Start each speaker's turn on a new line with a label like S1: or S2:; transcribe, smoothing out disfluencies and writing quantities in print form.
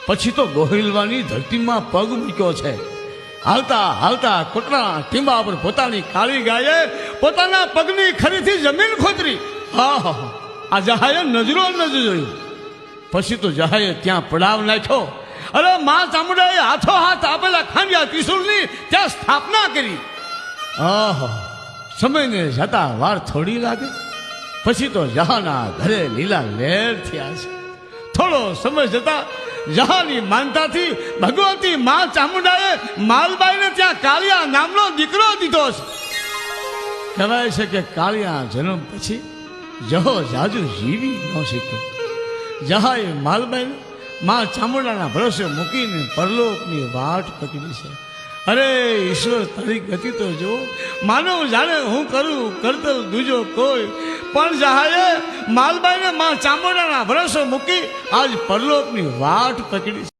S1: પછી તો ગોહિલવાની ધરતીમાં પગ મૂક્યો છે. હાલતા હાલતા કોટના ટીંબા પર પોતાની કાળી ગાયે પોતાના પગની ખરીથી જમીન ખોતરી. આ જહાએ નજરો નજર જોયું. પછી તો જહાએ ત્યાં પડાવ નાખ્યો. અરે માં ચામુંડાએ હાથો હાથ આપેલા ખાંડિયા ત્રિશુળની ત્યાં સ્થાપના કરી. સમયને જતા વાર થોડી લાગે. પછી તો જહાના ઘરે લીલા લહેર થયા છે. થોડો સમય જતા જહાની માનતાથી ભગવતી માં ચામુંડાએ માલબાઈને ત્યાં કાળિયા નામનો દીકરો દીધો છે. કહેવાય છે કે કાળિયા જન્મ પછી જહો જાજુ જીવી ન શક્યો. જહાએ માલબાઈને માં ચામુંડાના ભરોસે મૂકીને પરલોકની વાટ પકડી છે. અરે ઈશ્વર તારી ગતિ તો જો. માનવ જાણે હું કરું કરતલ દૂજો કોઈ, પણ જહાએ માલબાઈને માં ચામુંડાના ભરોસે મૂકી આજ પરલોકની વાટ પકડી છે.